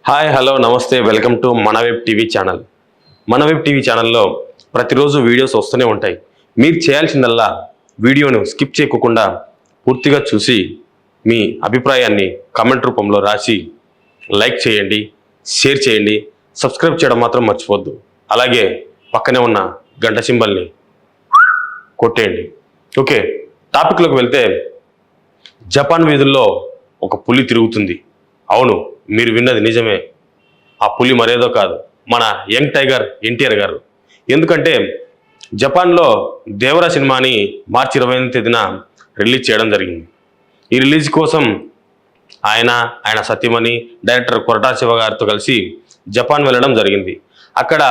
Hi hello నమస్తే welcome to మన web TV channel. మన వెబ్ టీవీ ఛానల్లో ప్రతిరోజు వీడియోస్ వస్తూనే ఉంటాయి. మీరు చేయాల్సిందల్లా వీడియోను స్కిప్ చేయకుండా పూర్తిగా చూసి మీ అభిప్రాయాన్ని కామెంట్ రూపంలో రాసి లైక్ చేయండి, షేర్ చేయండి, సబ్స్క్రైబ్ చేయడం మాత్రం మర్చిపోద్దు. అలాగే పక్కనే ఉన్న గంట సింబల్ని కొట్టేయండి. ఓకే, టాపిక్లోకి వెళ్తే జపాన్ వీధుల్లో ఒక పులి తిరుగుతుంది. అవును, మీరు విన్నది నిజమే. ఆ పులి మరేదో కాదు, మన యంగ్ టైగర్ ఎన్టీఆర్ గారు. ఎందుకంటే జపాన్లో దేవరా సినిమాని మార్చి 28వ తేదీన రిలీజ్ చేయడం జరిగింది. ఈ రిలీజ్ కోసం ఆయన సత్యమణి డైరెక్టర్ కొరటా శివ గారితో కలిసి జపాన్ వెళ్ళడం జరిగింది. అక్కడ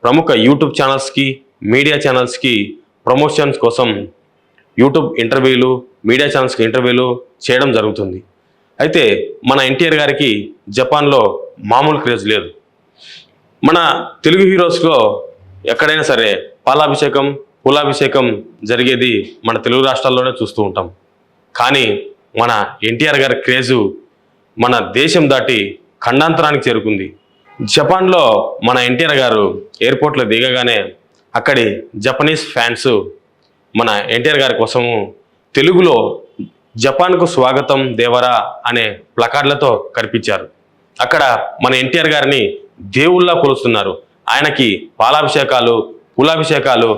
ప్రముఖ యూట్యూబ్ ఛానల్స్కి, మీడియా ఛానల్స్కి ప్రమోషన్స్ కోసం యూట్యూబ్ ఇంటర్వ్యూలు, మీడియా ఛానల్స్కి ఇంటర్వ్యూలు చేయడం జరుగుతుంది. అయితే మన ఎన్టీఆర్ గారికి జపాన్లో మామూలు క్రేజ్ లేదు. మన తెలుగు హీరోస్లో ఎక్కడైనా సరే పాలాభిషేకం, పూలాభిషేకం జరిగేది మన తెలుగు రాష్ట్రాల్లోనే చూస్తూ ఉంటాం. కానీ మన ఎన్టీఆర్ గారి క్రేజు మన దేశం దాటి ఖండాంతరానికి చేరుకుంది. జపాన్లో మన ఎన్టీఆర్ గారు ఎయిర్పోర్ట్లో దిగగానే అక్కడి జపనీస్ ఫ్యాన్స్ మన ఎన్టీఆర్ గారి కోసము తెలుగులో జపాన్కు స్వాగతం దేవరా అనే ప్లకార్డులతో కనిపించారు. అక్కడ మన ఎన్టీఆర్ గారిని దేవుళ్ళ కొలుస్తున్నారు. ఆయనకి పాలాభిషేకాలు, పూలాభిషేకాలు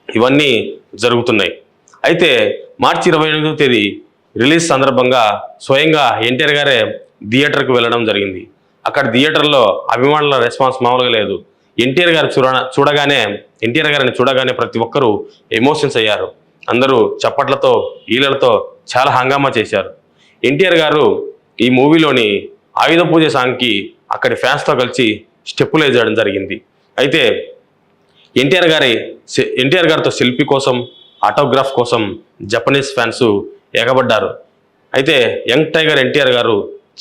ఇవన్నీ జరుగుతున్నాయి. అయితే మార్చి 28వ తేదీ రిలీజ్ సందర్భంగా స్వయంగా ఎన్టీఆర్ గారే థియేటర్కి వెళ్ళడం జరిగింది. అక్కడ థియేటర్లో అభిమానుల రెస్పాన్స్ మామూలుగా లేదు. ఎన్టీఆర్ గారిని చూడగానే ప్రతి ఒక్కరూ ఎమోషన్స్ అయ్యారు. అందరూ చప్పట్లతో, ఈలలతో చాలా హంగామా చేశారు. ఎన్టీఆర్ గారు ఈ మూవీలోని ఆయుధ పూజ సాంగ్కి అక్కడి ఫ్యాన్స్తో కలిసి స్టెప్పులు వేయడం జరిగింది. అయితే ఎన్టీఆర్ గారితో సెల్ఫీ కోసం, ఆటోగ్రాఫ్ కోసం జపనీస్ ఫ్యాన్స్ ఎగబడ్డారు. అయితే యంగ్ టైగర్ ఎన్టీఆర్ గారు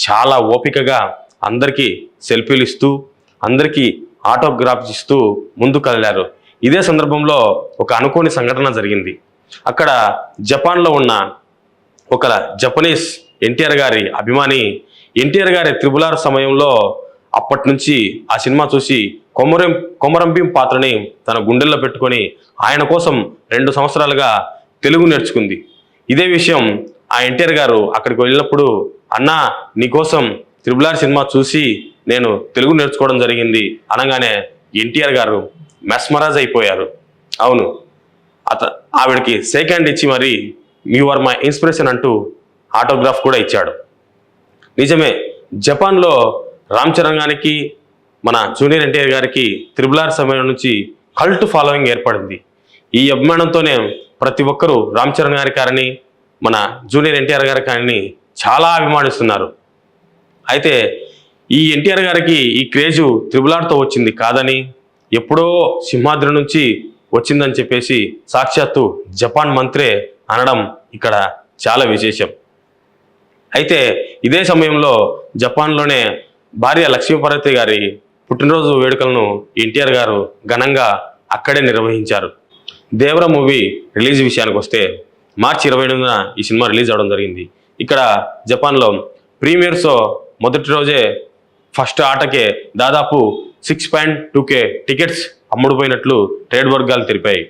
చాలా ఓపికగా అందరికీ సెల్ఫీలు ఇస్తూ, అందరికీ ఆటోగ్రాఫ్స్ ఇస్తూ ముందుకు కదిలారు. ఇదే సందర్భంలో ఒక అనుకోని సంఘటన జరిగింది. అక్కడ జపాన్లో ఉన్న ఒక జపనీస్ ఎన్టీఆర్ గారి అభిమాని ఎన్టీఆర్ గారి త్రిబుల్ సమయంలో అప్పటి నుంచి ఆ సినిమా చూసి కొమరంభీం పాత్రని తన గుండెల్లో పెట్టుకొని ఆయన కోసం 2 సంవత్సరాలుగా తెలుగు నేర్చుకుంది. ఇదే విషయం ఆ ఎన్టీఆర్ గారు అక్కడికి వెళ్ళినప్పుడు, అన్నా నీకోసం త్రిబుల్ సినిమా చూసి నేను తెలుగు నేర్చుకోవడం జరిగింది అనగానే ఎన్టీఆర్ గారు మెస్మరైజ్ అయిపోయారు. అవును, ఆవిడకి షేక్ హ్యాండ్ ఇచ్చి మరి యు ఆర్ మై ఇన్స్పిరేషన్ అంటూ ఆటోగ్రాఫ్ కూడా ఇచ్చాడు. నిజమే, జపాన్లో రామ్ చరణ్ గారికి, మన జూనియర్ ఎన్టీఆర్ గారికి త్రిబుల్ సమయం నుంచి కల్ట్ ఫాలోయింగ్ ఏర్పడింది. ఈ అభిమానంతోనే ప్రతి ఒక్కరూ రామ్ చరణ్ గారి కానీ, మన జూనియర్ ఎన్టీఆర్ గారి కానీ చాలా అభిమానిస్తున్నారు. అయితే ఈ ఎన్టీఆర్ గారికి ఈ క్రేజు త్రిబుల్ వచ్చింది కాదని, ఎప్పుడో సింహాద్రి నుంచి వచ్చిందని చెప్పేసి సాక్షాత్తు జపాన్ మంత్రే అనడం ఇక్కడ చాలా విశేషం. అయితే ఇదే సమయంలో జపాన్లోనే భార్య లక్ష్మీపార్వతి గారి పుట్టినరోజు వేడుకలను ఎన్టీఆర్ గారు ఘనంగా అక్కడే నిర్వహించారు. దేవర మూవీ రిలీజ్ విషయానికి వస్తే మార్చి 28న ఈ సినిమా రిలీజ్ అవ్వడం జరిగింది. ఇక్కడ జపాన్లో ప్రీమియర్ షో మొదటి రోజే ఫస్ట్ ఆటకే దాదాపు 6.2K టికెట్స్ అమ్ముడుపోయినట్లు ట్రేడ్ వర్గాలు తెలిపాయి.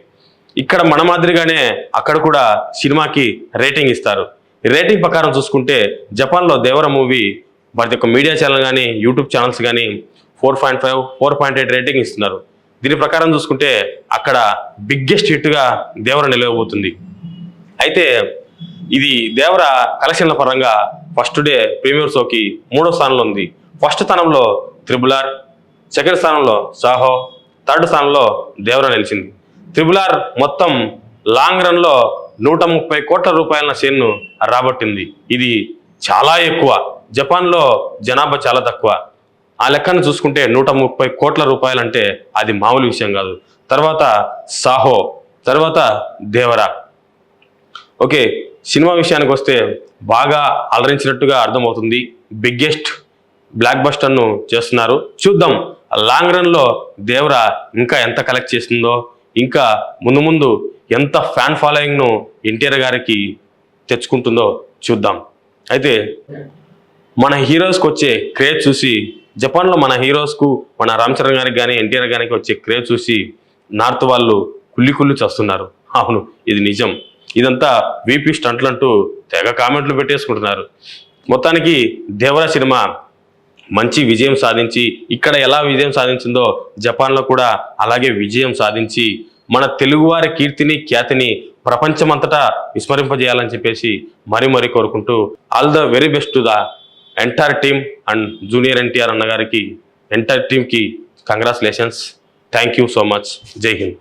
ఇక్కడ మన మాదిరిగానే అక్కడ కూడా సినిమాకి రేటింగ్ ఇస్తారు. రేటింగ్ ప్రకారం చూసుకుంటే జపాన్లో దేవర మూవీ ప్రతి ఒక్క మీడియా ఛానల్ కానీ, యూట్యూబ్ ఛానల్స్ కానీ 4.5, 4.8 రేటింగ్ ఇస్తున్నారు. దీని ప్రకారం చూసుకుంటే అక్కడ బిగ్గెస్ట్ హిట్గా దేవర నిలవబోతుంది. అయితే ఇది దేవర కలెక్షన్ల పరంగా ఫస్ట్ డే ప్రీమియర్ షోకి 3వ స్థానంలో ఉంది. ఫస్ట్ స్థానంలో త్రిబుల్ సెకండ్ స్థానంలో సాహో, థర్డ్ స్థానంలో దేవర నిలిచింది. త్రిబుల్ మొత్తం లాంగ్ రన్లో 130 కోట్ల రూపాయల షేర్ను రాబట్టింది. ఇది చాలా ఎక్కువ. జపాన్లో జనాభా చాలా తక్కువ. ఆ లెక్కను చూసుకుంటే 130 కోట్ల రూపాయలంటే అది మామూలు విషయం కాదు. తర్వాత సాహో, తర్వాత దేవర. ఓకే, సినిమా విషయానికి వస్తే బాగా అలరించినట్టుగా అర్థమవుతుంది. బిగ్గెస్ట్ బ్లాక్ బస్టర్ను చేస్తున్నారు. చూద్దాం లాంగ్ రన్లో దేవర ఇంకా ఎంత కలెక్ట్ చేస్తుందో, ఇంకా ముందు ఎంత ఫ్యాన్ ఫాలోయింగ్ను ఎన్టీఆర్ గారికి తెచ్చుకుంటుందో చూద్దాం. అయితే మన హీరోస్కి వచ్చే క్రేజ్ చూసి జపాన్లో మన హీరోస్కు, మన రామ్ చరణ్ గారికి కానీ ఎన్టీఆర్ గారికి వచ్చే క్రేజ్ చూసి నార్త్ వాళ్ళు కుళ్ళి చేస్తున్నారు. అవును, ఇది నిజం. ఇదంతా వీపీ స్టంట్లు అంటూ తెగ కామెంట్లు పెట్టేసుకుంటున్నారు. మొత్తానికి దేవరా సినిమా మంచి విజయం సాధించి, ఇక్కడ ఎలా విజయం సాధించిందో జపాన్లో కూడా అలాగే విజయం సాధించి మన తెలుగువారి కీర్తిని ఖ్యాతిని ప్రపంచమంతటా విస్మరింపజేయాలని చెప్పేసి మరీ కోరుకుంటూ all the very best to the entire team and junior NTR అన్నగారికి ఎంటైర్ టీమ్కి congratulations. Thank you so much. జై హింద్.